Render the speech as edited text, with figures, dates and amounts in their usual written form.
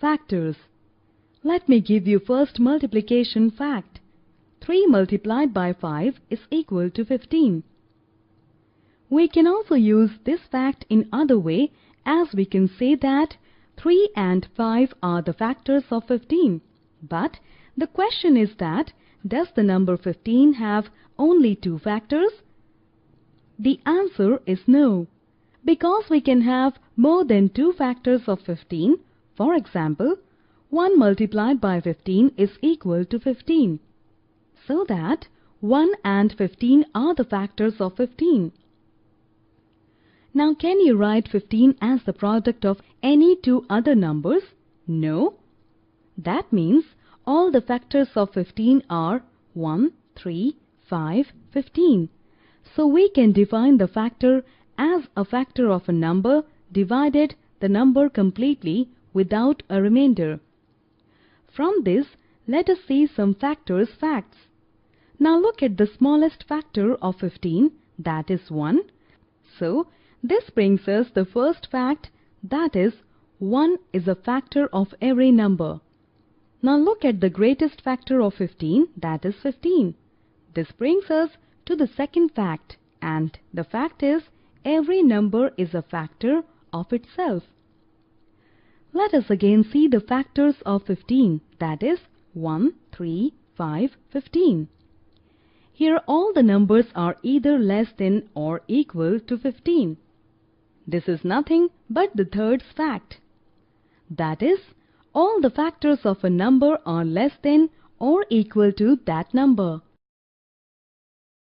Factors. Let me give you first multiplication fact. 3 multiplied by 5 is equal to 15. We can also use this fact in other way, as we can say that 3 and 5 are the factors of 15. But the question is that, does the number 15 have only 2 factors? The answer is no, because we can have more than 2 factors of 15. For example, 1 multiplied by 15 is equal to 15. So that 1 and 15 are the factors of 15. Now, can you write 15 as the product of any two other numbers? No. That means all the factors of 15 are 1, 3, 5, 15. So we can define the factor as a factor of a number divided the number completely without a remainder. From this, let us see some factors facts. Now look at the smallest factor of 15, that is 1. So this brings us the first fact, that is 1 is a factor of every number. Now look at the greatest factor of 15, that is 15. This brings us to the second fact, and the fact is every number is a factor of itself. Let us again see the factors of 15, that is 1, 3, 5, 15. Here all the numbers are either less than or equal to 15. This is nothing but the third fact. That is, all the factors of a number are less than or equal to that number.